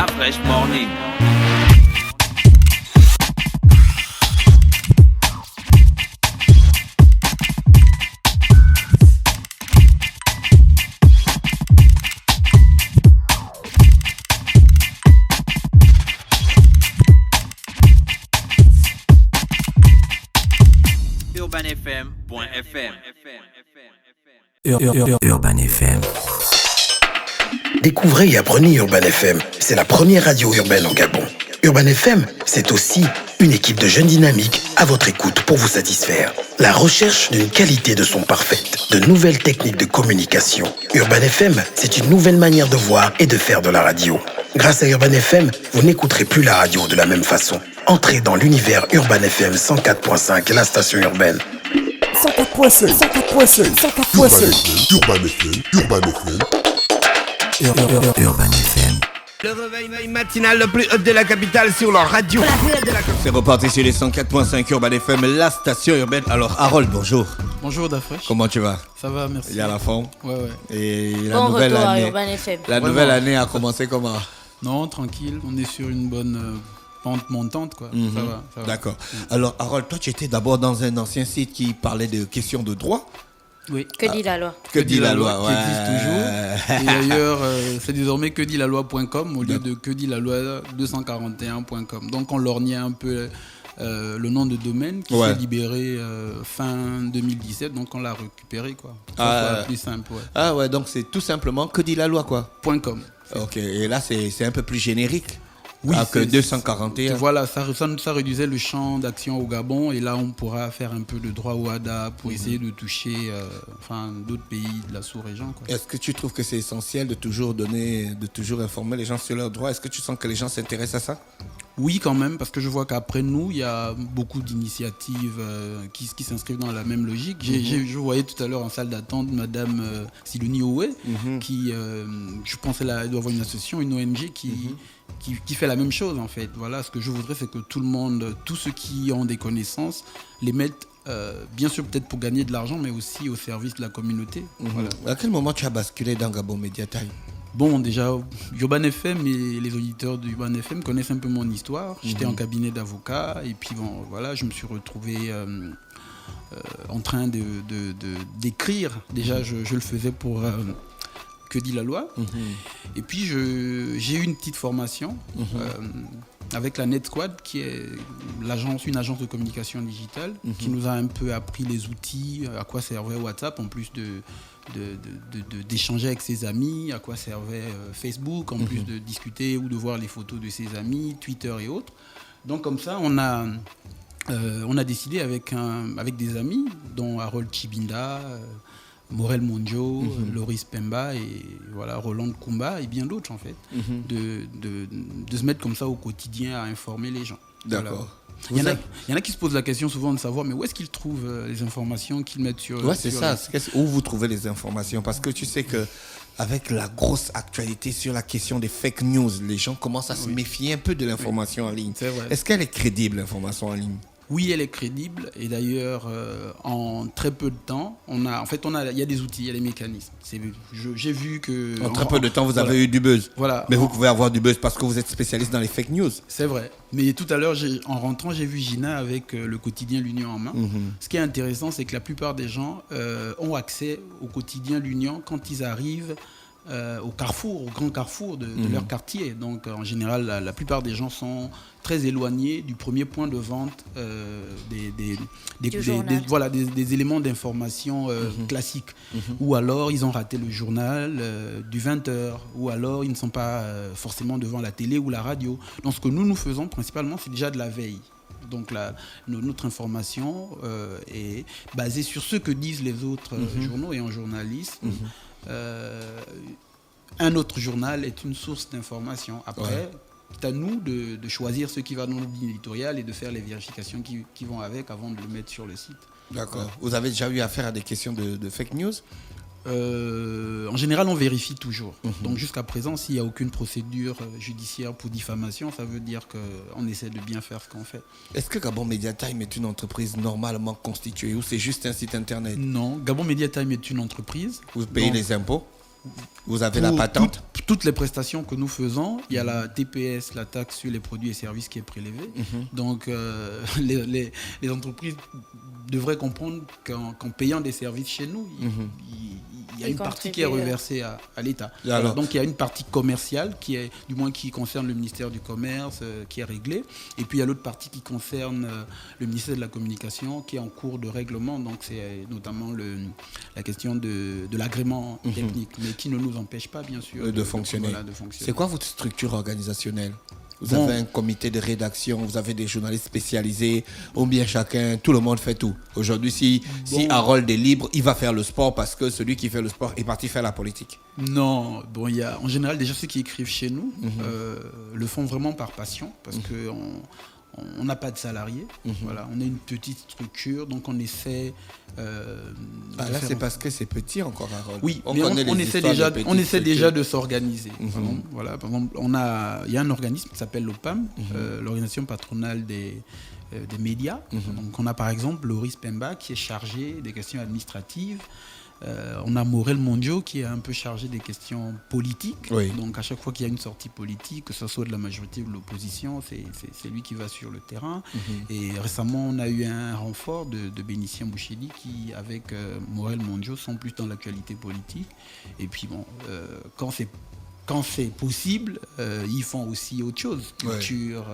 La Fresh Morning. UrbanFM.fm. Urban FM. Découvrez et apprenez Urban FM. C'est la première radio urbaine au Gabon. Urban FM, c'est aussi une équipe de jeunes dynamiques à votre écoute pour vous satisfaire. La recherche d'une qualité de son parfaite, de nouvelles techniques de communication. Urban FM, c'est une nouvelle manière de voir et de faire de la radio. Grâce à Urban FM, vous n'écouterez plus la radio de la même façon. Entrez dans l'univers Urban FM 104.5, la station urbaine. 104.5. Urban FM. Le réveil matinal le plus haut de la capitale sur leur radio. C'est reparti sur les 104.5 Urban FM, la station urbaine. Alors Harold, bonjour. Bonjour Dafresh. Comment tu vas? Ça va, merci. Il y a la forme. Ouais. Et la Bon nouvelle retour année. à Urban FM. La nouvelle année a commencé comment? Non, tranquille, on est sur une bonne pente montante, quoi. Ça va. D'accord. Alors Harold, toi tu étais d'abord dans un ancien site qui parlait de questions de droit. Oui. Que dit la loi? Que dit la loi? Qui existe toujours. Et d'ailleurs, c'est désormais que dit la loi.com au lieu de que dit la loi 241.com. Donc on lorgnait un peu le nom de domaine qui s'est libéré fin 2017, donc on l'a récupéré, quoi. Ça plus simple, ouais. Ah ouais, donc c'est tout simplement que dit la loi, quoi. .com. Ok, et là c'est un peu plus générique. Oui, que 241. Voilà, ça réduisait le champ d'action au Gabon, et là on pourra faire un peu de droit au HADA pour essayer de toucher d'autres pays de la sous-région, quoi. Est-ce que tu trouves que c'est essentiel de toujours informer les gens sur leurs droits? Est-ce que tu sens que les gens s'intéressent à ça? Oui, quand même, parce que je vois qu'après nous, il y a beaucoup d'initiatives qui s'inscrivent dans la même logique. Je voyais tout à l'heure en salle d'attente Madame Sidonie Oué, qui, je pense qu'elle doit avoir une association, une ONG qui fait la même chose, en fait. Voilà, ce que je voudrais, c'est que tout le monde, tous ceux qui ont des connaissances, les mettent, bien sûr peut-être pour gagner de l'argent, mais aussi au service de la communauté. Voilà. À quel moment tu as basculé dans Gabon Media Time? Bon, déjà, Urban FM et les auditeurs d'Urban FM connaissent un peu mon histoire. J'étais en cabinet d'avocat, et puis bon, voilà, je me suis retrouvé en train d'écrire. Déjà, je le faisais pour Que dit la loi. Et puis, j'ai eu une petite formation avec la Net Squad, qui est une agence de communication digitale, qui nous a un peu appris les outils, à quoi servait WhatsApp, en plus d'échanger avec ses amis, à quoi servait Facebook, en plus de discuter ou de voir les photos de ses amis, Twitter et autres. Donc comme ça, on a décidé avec des amis, dont Harold Chibinda, Morel Monjo, Loris Pemba et voilà, Roland Kumba et bien d'autres, en fait, de se mettre comme ça au quotidien à informer les gens. D'accord. Voilà. Il y en a qui se posent la question souvent de savoir, mais où est-ce qu'ils trouvent les informations qu'ils mettent sur... Ouais, c'est ça. Où vous trouvez les informations? Parce que tu sais que avec la grosse actualité sur la question des fake news, les gens commencent à se méfier un peu de l'information en ligne. C'est vrai. Est-ce qu'elle est crédible, l'information en ligne? Oui, elle est crédible, et d'ailleurs, en très peu de temps, il y a des outils, il y a des mécanismes. J'ai vu que... En très peu de temps, vous avez eu du buzz. Voilà. Mais vous pouvez avoir du buzz parce que vous êtes spécialiste dans les fake news. C'est vrai. Mais tout à l'heure, en rentrant, j'ai vu Gina avec le quotidien L'Union en main. Ce qui est intéressant, c'est que la plupart des gens ont accès au quotidien L'Union quand ils arrivent au grand carrefour de leur quartier. Donc en général, la plupart des gens sont très éloignés du premier point de vente des éléments d'information classiques. Ou alors ils ont raté le journal du 20h, ou alors ils ne sont pas forcément devant la télé ou la radio. Donc ce que nous faisons principalement, c'est déjà de la veille. Donc notre information est basée sur ce que disent les autres journaux, et en journalisme, un autre journal est une source d'information. Après, c'est à nous de choisir ce qui va dans notre ligne éditoriale et de faire les vérifications qui vont avec avant de le mettre sur le site. D'accord. Vous avez déjà eu affaire à des questions de fake news? En général, on vérifie toujours. Donc jusqu'à présent, s'il n'y a aucune procédure judiciaire pour diffamation, ça veut dire qu'on essaie de bien faire ce qu'on fait. Est-ce que Gabon Media Time est une entreprise normalement constituée, ou c'est juste un site internet? Non, Gabon Media Time est une entreprise. Vous payez les impôts? Vous avez la patente? toutes les prestations que nous faisons, il y a la TPS, la taxe sur les produits et services qui est prélevée. Donc les entreprises devraient comprendre qu'en payant des services chez nous, il y a une partie qui est reversée à l'État. Voilà, donc il y a une partie commerciale qui concerne le ministère du Commerce, qui est réglée. Et puis il y a l'autre partie qui concerne le ministère de la Communication, qui est en cours de règlement. Donc c'est notamment la question de l'agrément technique, mais qui ne nous empêche pas, bien sûr, de fonctionner. C'est quoi votre structure organisationnelle ? Vous avez un comité de rédaction, vous avez des journalistes spécialisés, ou bien chacun, tout le monde fait tout. Aujourd'hui, si Harold est libre, il va faire le sport parce que celui qui fait le sport est parti faire la politique. Non, il y a en général déjà ceux qui écrivent chez nous le font vraiment par passion, parce que on n'a pas de salariés. Voilà, on est une petite structure, donc on essaie. Là, c'est parce que c'est petit encore, Harold. Oui, on essaie déjà de s'organiser. Voilà, par exemple, il y a un organisme qui s'appelle l'OPAM, l'organisation patronale des médias. Donc, on a par exemple Loris Pemba qui est chargé des questions administratives. On a Morel Mondio qui est un peu chargé des questions politiques. Oui. Donc à chaque fois qu'il y a une sortie politique, que ce soit de la majorité ou de l'opposition, c'est lui qui va sur le terrain. Et récemment, on a eu un renfort de Bénitien Boucheli qui, avec Morel Mondio, sont plus dans l'actualité politique. Et puis quand c'est possible, ils font aussi autre chose, culture,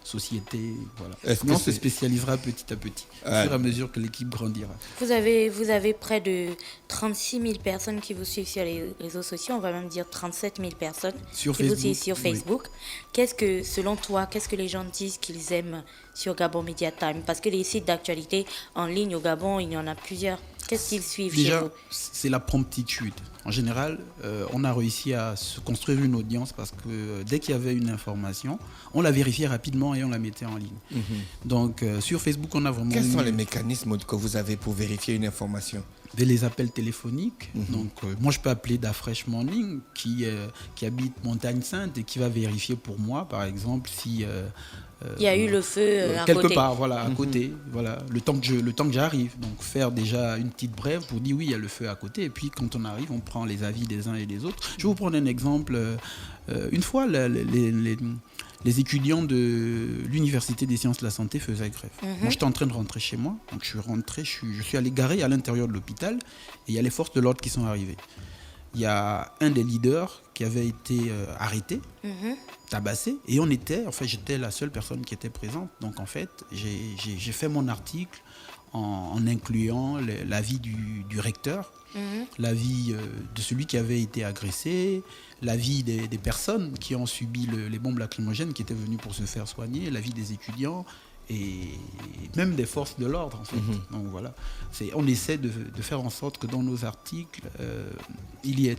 société, voilà. Mais on se spécialisera petit à petit, au fur et à mesure que l'équipe grandira. Vous avez près de 36 000 personnes qui vous suivent sur les réseaux sociaux, on va même dire 37 000 personnes qui vous suivent sur Facebook. Oui. Selon toi, qu'est-ce que les gens disent qu'ils aiment sur Gabon Media Time? Parce que les sites d'actualité en ligne au Gabon, il y en a plusieurs. Qu'est-ce qu'ils suivent chez vous? C'est la promptitude. En général, on a réussi à se construire une audience parce que dès qu'il y avait une information, on la vérifiait rapidement et on la mettait en ligne. Donc sur Facebook, on a vraiment... Quels sont les mécanismes que vous avez pour vérifier une information? Les appels téléphoniques. Donc moi, je peux appeler Dafresh Morning qui habite Montagne Sainte et qui va vérifier pour moi, par exemple, si... il y a eu le feu à quelque côté. Part, voilà, à côté, voilà, le temps que j'arrive. Donc faire déjà une petite brève pour dire oui, il y a le feu à côté. Et puis quand on arrive, on prend les avis des uns et des autres. Je vais vous prendre un exemple. Une fois, les étudiants de l'Université des sciences de la santé faisaient grève. Moi, j'étais en train de rentrer chez moi. Donc je suis rentré, je suis allé garer à l'intérieur de l'hôpital et il y a les forces de l'ordre qui sont arrivées. Il y a un des leaders qui avait été arrêté, tabassé, et j'étais la seule personne qui était présente. Donc en fait, j'ai fait mon article en incluant l'avis du recteur, l'avis de celui qui avait été agressé, l'avis des personnes qui ont subi les bombes lacrymogènes qui étaient venues pour se faire soigner, l'avis des étudiants et même des forces de l'ordre en fait. Donc voilà, on essaie de faire en sorte que dans nos articles il y ait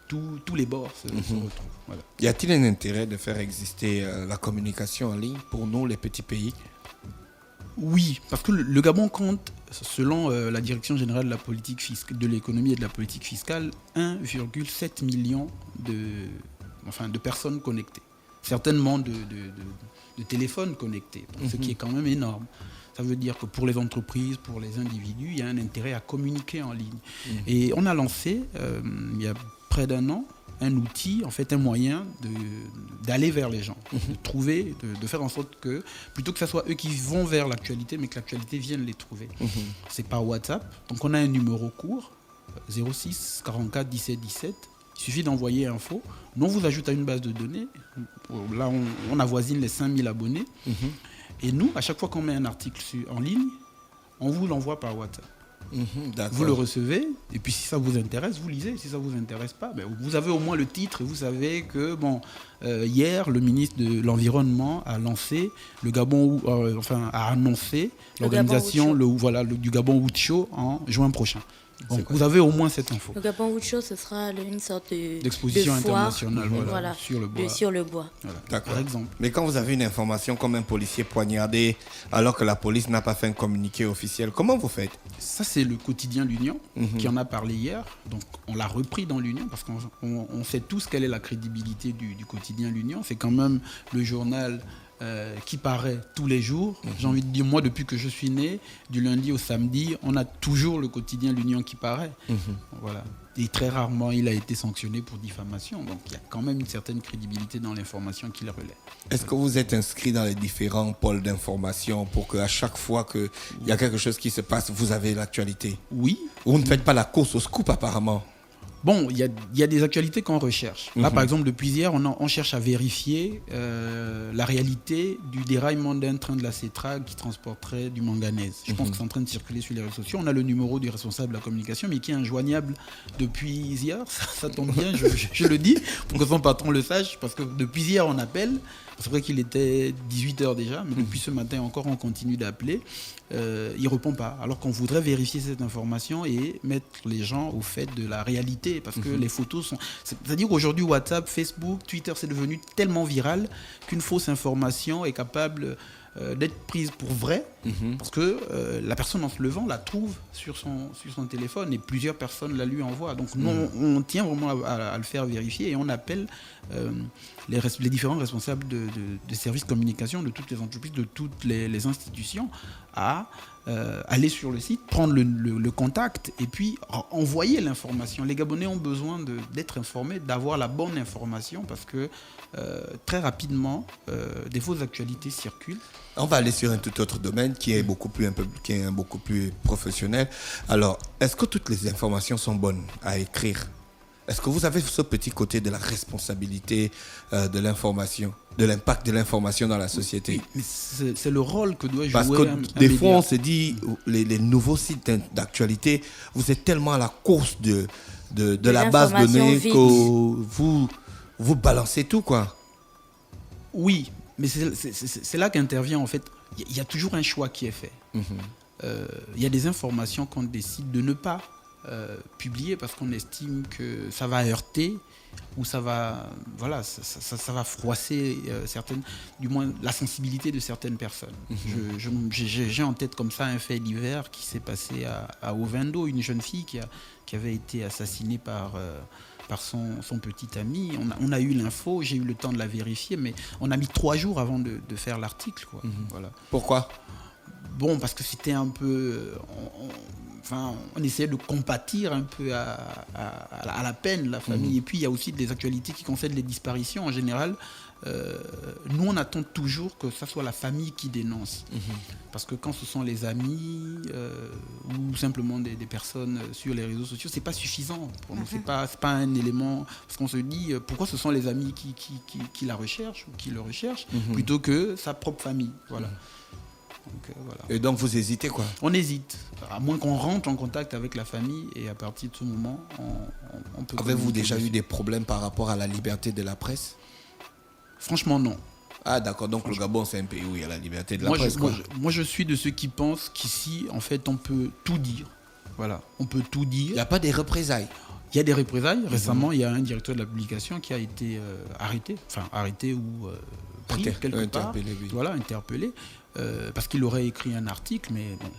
tous les bords se retrouvent. Voilà. Y a-t-il un intérêt de faire exister la communication en ligne pour nous, les petits pays? Oui, parce que le Gabon compte, selon la Direction générale de l'économie et de la politique fiscale, 1,7 million de personnes connectées. Certainement de téléphones connectés, ce qui est quand même énorme. Ça veut dire que pour les entreprises, pour les individus, il y a un intérêt à communiquer en ligne. Et on a lancé, il y a près d'un an, un outil, en fait un moyen d'aller vers les gens, de trouver, de faire en sorte que, plutôt que ce soit eux qui vont vers l'actualité, mais que l'actualité vienne les trouver. C'est par WhatsApp. Donc on a un numéro court, 06 44 17 17. Il suffit d'envoyer info. Nous, on vous ajoute à une base de données. Là, on avoisine les 5000 abonnés. Et nous, à chaque fois qu'on met un article en ligne, on vous l'envoie par WhatsApp. Vous le recevez, et puis si ça vous intéresse, vous lisez. Si ça ne vous intéresse pas, vous avez au moins le titre, et vous savez que hier, le ministre de l'Environnement a lancé le Gabon, a annoncé l'organisation du Gabon Wood Show en juin prochain. Donc, vous avez au moins cette info. Le Gabon Wood Show, ce sera une sorte d'exposition internationale sur le bois. Voilà, par exemple. Mais quand vous avez une information comme un policier poignardé alors que la police n'a pas fait un communiqué officiel, comment vous faites? Ça, c'est le quotidien L'Union qui en a parlé hier. Donc on l'a repris dans L'Union parce qu'on sait tous quelle est la crédibilité du quotidien L'Union. C'est quand même le journal qui paraît tous les jours. J'ai envie de dire, moi, depuis que je suis né, du lundi au samedi, on a toujours le quotidien L'Union qui paraît. Voilà. Et très rarement, il a été sanctionné pour diffamation. Donc, il y a quand même une certaine crédibilité dans l'information qu'il relaie. Est-ce que vous êtes inscrit dans les différents pôles d'information pour qu'à chaque fois qu'il y a quelque chose qui se passe, vous avez l'actualité? Oui. Vous ne faites pas la course au scoop, apparemment. Bon, il y a des actualités qu'on recherche. Là, par exemple, depuis hier, on cherche à vérifier la réalité du déraillement d'un train de la CETRA qui transporterait du manganèse. Je pense que c'est en train de circuler sur les réseaux sociaux. On a le numéro du responsable de la communication, mais qui est injoignable depuis hier. Ça tombe bien, je le dis, pour que son patron le sache, parce que depuis hier, on appelle. C'est vrai qu'il était 18h déjà, mais depuis ce matin encore, on continue d'appeler. Il ne répond pas, alors qu'on voudrait vérifier cette information et mettre les gens au fait de la réalité, parce que les photos sont... C'est-à-dire qu'aujourd'hui, WhatsApp, Facebook, Twitter, c'est devenu tellement viral qu'une fausse information est capable d'être prise pour vraie, parce que la personne en se levant la trouve sur son téléphone et plusieurs personnes la lui envoient. Donc nous, on tient vraiment à le faire vérifier et on appelle les différents responsables de services communication de toutes les entreprises, de toutes les institutions à aller sur le site, prendre le contact et puis envoyer l'information. Les Gabonais ont besoin d'être informés, d'avoir la bonne information parce que très rapidement, des fausses actualités circulent. On va aller sur un tout autre domaine qui est beaucoup plus professionnel. Alors, est-ce que toutes les informations sont bonnes à écrire? Est-ce que vous avez ce petit côté de la responsabilité de l'information, de l'impact de l'information dans la société? Oui, mais c'est le rôle que doit jouer Parce que un des média. fois, on se dit, les nouveaux sites d'actualité, vous êtes tellement à la course de la base de données que vous balancez tout, quoi. Oui, mais c'est là qu'intervient, en fait, il y a toujours un choix qui est fait. Il y a des informations qu'on décide de ne pas publier parce qu'on estime que ça va heurter ou ça va froisser du moins la sensibilité de certaines personnes. J'ai en tête comme ça un fait divers qui s'est passé à Ovendo, une jeune fille qui avait été assassinée par son petit ami. On a eu l'info, j'ai eu le temps de la vérifier, mais on a mis 3 jours avant de faire l'article, quoi. Voilà. Pourquoi? Bon, parce que c'était un peu... on essayait de compatir un peu à la peine, la famille. Et puis, il y a aussi des actualités qui concernent les disparitions. En général, nous, on attend toujours que ce soit la famille qui dénonce. Parce que quand ce sont les amis ou simplement des personnes sur les réseaux sociaux, c'est pas suffisant. Pour nous, c'est pas un élément... Parce qu'on se dit, pourquoi ce sont les amis qui la recherchent ou qui le recherchent, plutôt que sa propre famille. Voilà. Donc, voilà. Et donc vous hésitez, quoi? On hésite, à moins qu'on rentre en contact avec la famille et à partir de ce moment, on peut... Avez-vous déjà eu des problèmes par rapport à la liberté de la presse? Franchement, non. Ah d'accord, donc le Gabon c'est un pays où il y a la liberté de la moi, presse. Moi je suis de ceux qui pensent qu'ici, en fait, on peut tout dire. Voilà, on peut tout dire. Il n'y a pas des représailles? Il y a des représailles. Récemment, il y a un directeur de la publication qui a été arrêté ou pris quelque part. Oui. Voilà, interpellé. Parce qu'il aurait écrit un article, mais bon,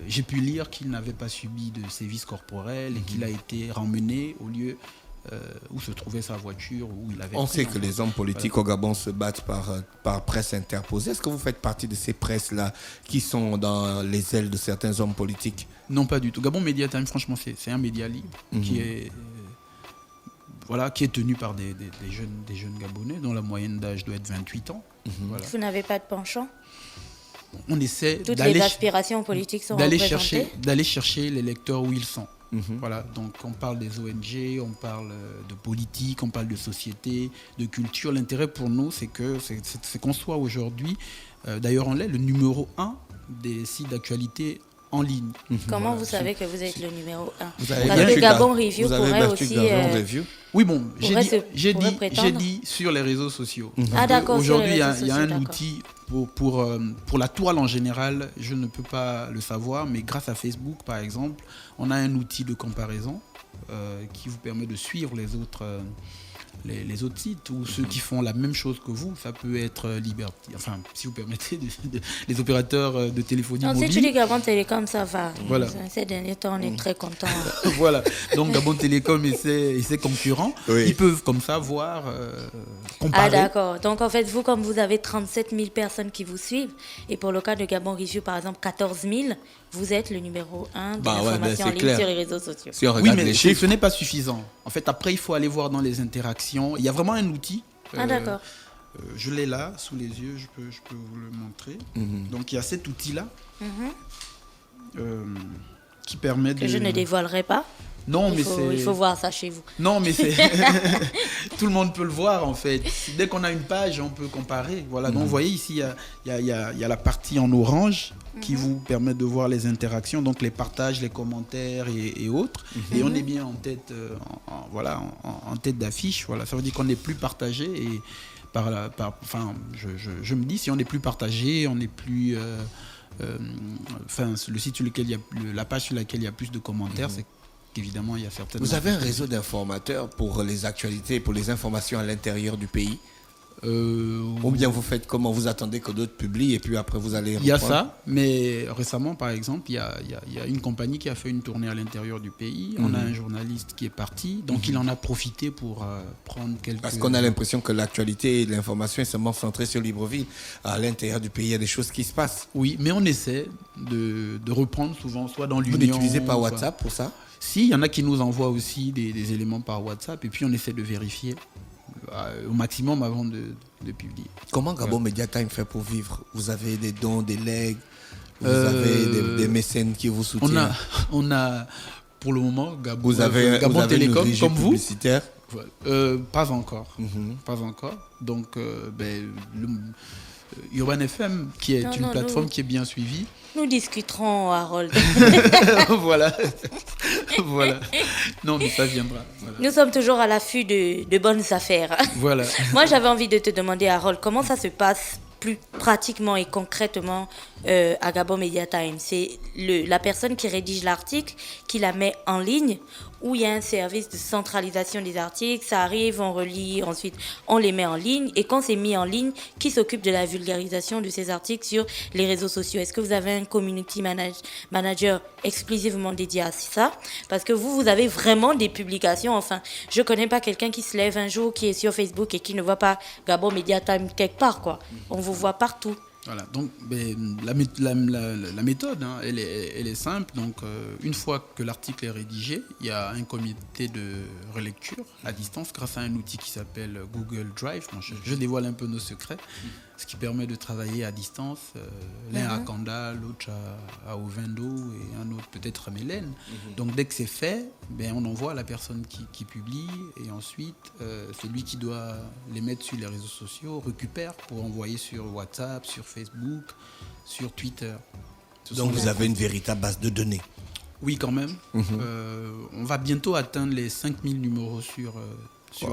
j'ai pu lire qu'il n'avait pas subi de sévices corporels et qu'il a été ramené au lieu où se trouvait sa voiture. Où il avait On sait que les hommes politiques au Gabon se battent par presse interposée. Est-ce que vous faites partie de ces presses-là qui sont dans les ailes de certains hommes politiques? Non, pas du tout. Gabon Media Time, franchement, c'est un média libre qui est tenu par des jeunes Gabonais dont la moyenne d'âge doit être 28 ans. Voilà. Vous n'avez pas de penchant? On essaie toutes les aspirations politiques sont représentées. D'aller chercher les lecteurs où ils sont. Voilà, donc on parle des ONG, on parle de politique, on parle de société, de culture. L'intérêt pour nous, c'est qu'on soit aujourd'hui, d'ailleurs on l'est, le numéro 1 des sites d'actualité en ligne. Comment vous savez que vous êtes le numéro 1? Parce que Gabon Review pourrait aussi... Oui, bon, j'ai dit sur les réseaux sociaux. Ah d'accord, aujourd'hui, il y a un outil pour la toile en général, je ne peux pas le savoir, mais grâce à Facebook, par exemple, on a un outil de comparaison qui vous permet de suivre les autres les autres sites ou ceux qui font la même chose que vous. Ça peut être Liberty, enfin, si vous permettez, les opérateurs de téléphonie mobile. Si tu dis Gabon Télécom, ça va. Voilà. Ces derniers temps, on est très contents. Voilà. Donc Gabon Télécom et ses concurrents, ils peuvent comme ça voir, comparer. Ah d'accord. Donc en fait, vous, comme vous avez 37 000 personnes qui vous suivent, et pour le cas de Gabon Review, par exemple, 14 000, vous êtes le numéro 1 de l'information en ligne sur les réseaux sociaux. Si on regarde mais les chiffres, ce n'est pas suffisant. En fait, après, il faut aller voir dans les interactions. Il y a vraiment un outil. D'accord. Je l'ai là, sous les yeux, je peux vous le montrer. Donc, il y a cet outil-là qui permet de... Que je ne dévoilerai pas. Non, Il faut voir ça chez vous. Non, mais c'est... Tout le monde peut le voir, en fait. Dès qu'on a une page, on peut comparer. Voilà. Donc, vous voyez, ici, il y a la partie en orange qui vous permet de voir les interactions, donc les partages, les commentaires et autres. Et on est bien en tête, en tête d'affiche. Voilà. Ça veut dire qu'on n'est plus partagé. Et je me dis, si on n'est plus partagé, on n'est plus... le site sur lequel il y a la page sur laquelle il y a plus de commentaires, c'est qu'évidemment il y a certaines... Vous avez un réseau d'informateurs pour les actualités, pour les informations à l'intérieur du pays? Ou bien vous faites comment? Vous attendez que d'autres publient et puis après vous allez reprendre? Il y a ça, mais récemment par exemple, il y a une compagnie qui a fait une tournée à l'intérieur du pays. On a un journaliste qui est parti, donc il en a profité pour prendre quelques... Parce qu'on a l'impression que l'actualité et l'information est seulement centrée sur Libreville. À l'intérieur du pays, il y a des choses qui se passent. Oui, mais on essaie de reprendre souvent, soit dans l'Union... Vous n'utilisez pas WhatsApp pour ça? Si, il y en a qui nous envoient aussi des éléments par WhatsApp et puis on essaie de vérifier au maximum avant de publier. Comment Gabon Media Time fait pour vivre? Vous avez des dons, des legs, vous avez des mécènes qui vous soutiennent? On a pour le moment Gabon Télécom comme vous. Publicitaire? Pas encore. Pas encore. Donc Urban FM, qui est une plateforme qui est bien suivie. Nous discuterons, Harold. Voilà. Non, mais ça viendra. Voilà. Nous sommes toujours à l'affût de bonnes affaires. Voilà. Moi, j'avais envie de te demander, Harold, comment ça se passe plus pratiquement et concrètement à Gabon Media Time? C'est la personne qui rédige l'article qui la met en ligne, ou il y a un service de centralisation des articles, ça arrive, on relit, ensuite on les met en ligne, et quand c'est mis en ligne, qui s'occupe de la vulgarisation de ces articles sur les réseaux sociaux? Est-ce que vous avez un community manager exclusivement dédié à ça? Parce que vous avez vraiment des publications, enfin, je connais pas quelqu'un qui se lève un jour, qui est sur Facebook et qui ne voit pas Gabon Media Time quelque part, quoi. On vous voit partout. Voilà, donc la méthode, elle est simple. Donc, une fois que l'article est rédigé, il y a un comité de relecture à distance grâce à un outil qui s'appelle Google Drive. Bon, je dévoile un peu nos secrets, ce qui permet de travailler à distance. L'un à Kanda, l'autre à Ovendo et un autre peut-être à Mélène. Donc, dès que c'est fait, on envoie à la personne qui publie et ensuite, celui qui doit les mettre sur les réseaux sociaux récupère pour envoyer sur WhatsApp, sur Facebook, sur Twitter. Donc vous avez une véritable base de données? Oui, quand même. On va bientôt atteindre les 5000 numéros sur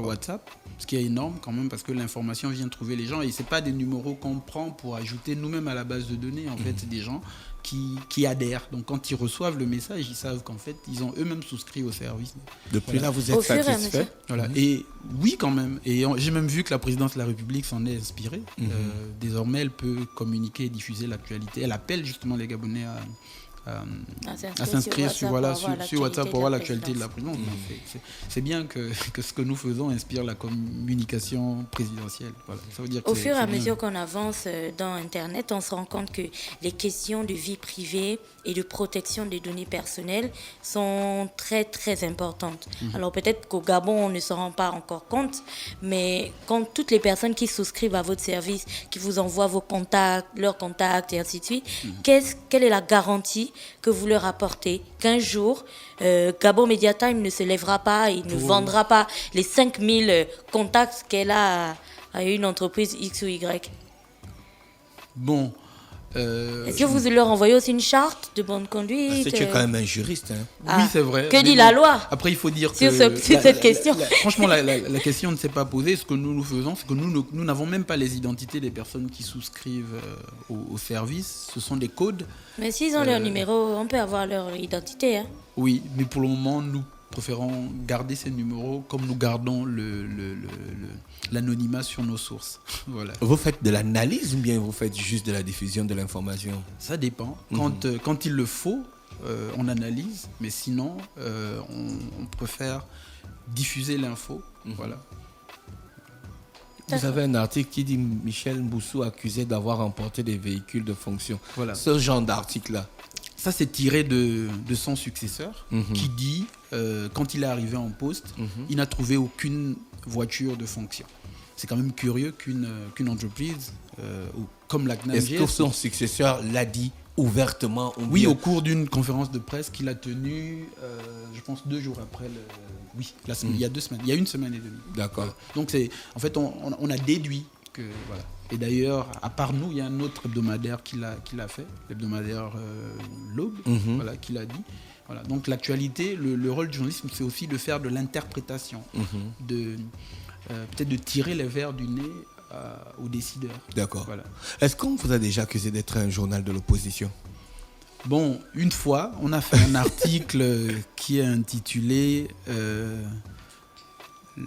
WhatsApp, ce qui est énorme quand même parce que l'information vient trouver les gens et ce n'est pas des numéros qu'on prend pour ajouter nous-mêmes à la base de données. En fait, c'est des gens qui adhèrent. Donc quand ils reçoivent le message, ils savent qu'en fait, ils ont eux-mêmes souscrit au service. Depuis là, vous êtes satisfait? Voilà. Et oui, quand même. Et j'ai même vu que la présidence de la République s'en est inspirée. Désormais, elle peut communiquer et diffuser l'actualité. Elle appelle justement les Gabonais à s'inscrire sur WhatsApp pour voir l'actualité de la présidence. C'est bien que ce que nous faisons inspire la communication présidentielle. Voilà. Ça veut dire que au fur et à mesure qu'on avance dans Internet, on se rend compte que les questions de vie privée et de protection des données personnelles sont très très importantes. Alors peut-être qu'au Gabon, on ne s'en rend pas encore compte, mais quand toutes les personnes qui souscrivent à votre service, qui vous envoient vos contacts, leurs contacts et ainsi de suite, quelle est la garantie que vous leur apportez qu'un jour, Gabon Media Time ne se lèvera pas et ne vendra pas les 5000 contacts qu'elle a à une entreprise X ou Y? Bon. Est-ce que vous leur envoyez aussi une charte de bonne conduite? C'est que tu es quand même un juriste. Oui, c'est vrai. Que dit la loi? Après, il faut dire sur que... cette question. Franchement, la question ne s'est pas posée. Ce que nous faisons, c'est que nous n'avons même pas les identités des personnes qui souscrivent au service. Ce sont des codes. Mais s'ils ont leur numéro, on peut avoir leur identité. Oui, mais pour le moment, nous préférons garder ces numéros comme nous gardons l'anonymat sur nos sources. Voilà. Vous faites de l'analyse ou bien vous faites juste de la diffusion de l'information? Ça dépend. Quand il le faut, on analyse, mais sinon, on préfère diffuser l'info. Voilà. Vous avez un article qui dit Michel Mboussou accusé d'avoir emporté des véhicules de fonction. Voilà. Ce genre d'article-là. Ça, c'est tiré de son successeur qui dit, quand il est arrivé en poste, il n'a trouvé aucune voiture de fonction. C'est quand même curieux qu'une entreprise comme la CNAMGS... Est-ce que son successeur l'a dit ouvertement? Oui, au cours d'une conférence de presse qu'il a tenue, je pense 2 jours après il y a 2 semaines, il y a 1 semaine et demie. D'accord. Voilà. Donc en fait, on a déduit que voilà. Et d'ailleurs, à part nous, il y a un autre hebdomadaire qui l'a fait, l'hebdomadaire L'Aube, voilà, qui l'a dit. Voilà. Donc l'actualité, le rôle du journalisme, c'est aussi de faire de l'interprétation, peut-être de tirer les vers du nez aux décideurs. D'accord. Voilà. Est-ce qu'on vous a déjà accusé d'être un journal de l'opposition? Bon, une fois, on a fait un article qui est intitulé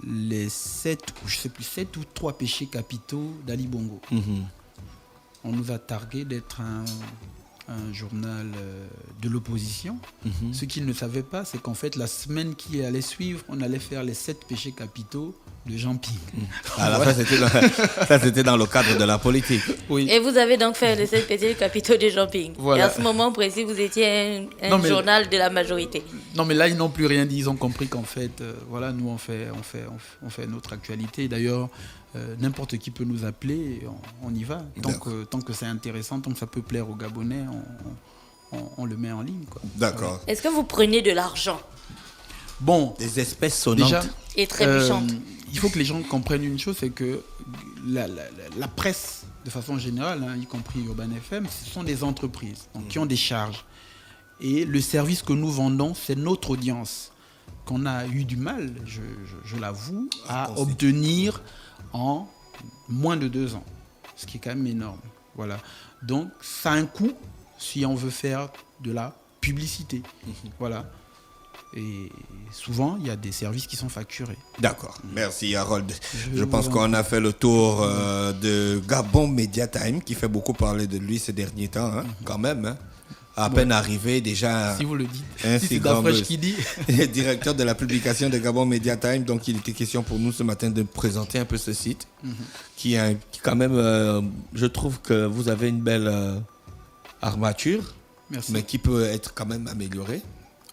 les 7 ou 3 péchés capitaux d'Ali Bongo. On nous a targué d'être un journal de l'opposition. Ce qu'ils ne savaient pas, c'est qu'en fait, la semaine qui allait suivre, on allait faire les 7 péchés capitaux de Jean Ping. Alors ça, c'était dans le cadre de la politique. Oui. Et vous avez donc fait les 7 péchés capitaux de Jean Ping. Voilà. Et à ce moment précis, vous étiez un journal de la majorité. Non, mais là, ils n'ont plus rien dit. Ils ont compris qu'en fait, voilà, nous, on fait notre actualité. D'ailleurs, n'importe qui peut nous appeler, on y va. Tant que c'est intéressant, tant que ça peut plaire aux Gabonais, on le met en ligne, quoi. D'accord. Ouais. Est-ce que vous prenez de l'argent? Bon, des espèces sonnantes. déjà, et trébuchantes. Il faut que les gens comprennent une chose, c'est que la presse, de façon générale, y compris Urban FM, ce sont des entreprises qui ont des charges. Et le service que nous vendons, c'est notre audience, qu'on a eu du mal, je l'avoue, à obtenir en moins de 2 ans. Ce qui est quand même énorme. Voilà. Donc, ça a un coût si on veut faire de la publicité. Voilà. Et souvent, il y a des services qui sont facturés. D'accord. Merci, Harold. Je pense qu'on a fait le tour de Gabon Media Time, qui fait beaucoup parler de lui ces derniers temps, quand même. À peine arrivé, déjà... Si vous le dites. Si c'est Dafresh qui dit. Directeur de la publication de Gabon Media Time. Donc, il était question pour nous ce matin de présenter un peu ce site, qui quand même, je trouve que vous avez une belle armature, mais qui peut être quand même améliorée.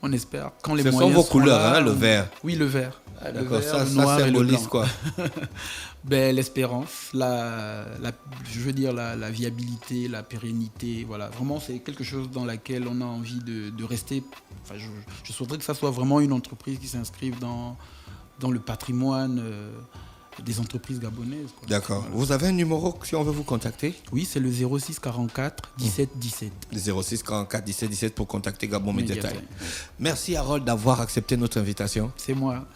On espère. Quand les Ce moyens sont vos couleurs, là, le vert. Oui, le vert. Ah, d'accord, le vert, ça noir symbolise quoi? L'espérance, la viabilité, la pérennité. Voilà. Vraiment, c'est quelque chose dans laquelle on a envie de rester. Enfin, je souhaiterais que ça soit vraiment une entreprise qui s'inscrive dans le patrimoine des entreprises gabonaises, quoi. D'accord. Voilà. Vous avez un numéro si on veut vous contacter? Oui, c'est le 06 44 17 17. Le 06 44 17 17 pour contacter Gabon Media Time. Merci Harold d'avoir accepté notre invitation. C'est moi.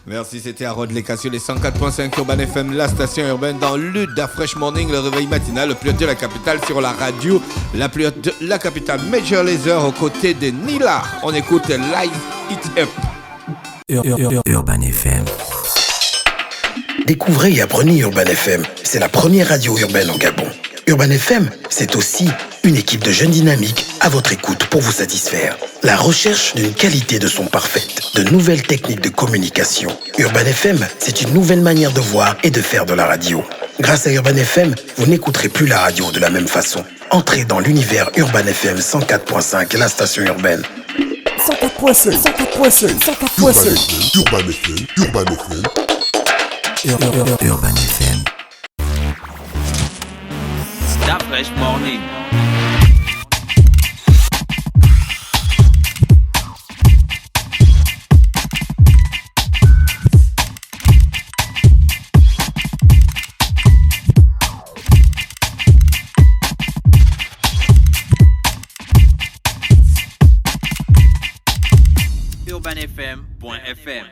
Merci, c'était Harold Leka sur les 104.5 Urban FM, la station urbaine dans le Dafresh Morning, le réveil matinal, le plus haut de la capitale sur la radio, la plus haute de la capitale Major Lazer aux côtés de Nila. On écoute Live It Up. Urban FM. Découvrez et apprenez Urban FM. C'est la première radio urbaine au Gabon. Urban FM, c'est aussi une équipe de jeunes dynamiques à votre écoute pour vous satisfaire. La recherche d'une qualité de son parfaite, de nouvelles techniques de communication. Urban FM, c'est une nouvelle manière de voir et de faire de la radio. Grâce à Urban FM, vous n'écouterez plus la radio de la même façon. Entrez dans l'univers Urban FM 104.5, la station urbaine. 104.5, 104.5, 104.5. Urban FM, Urban FM. Urban FM. Dafresh Morning. UrbanFM.fm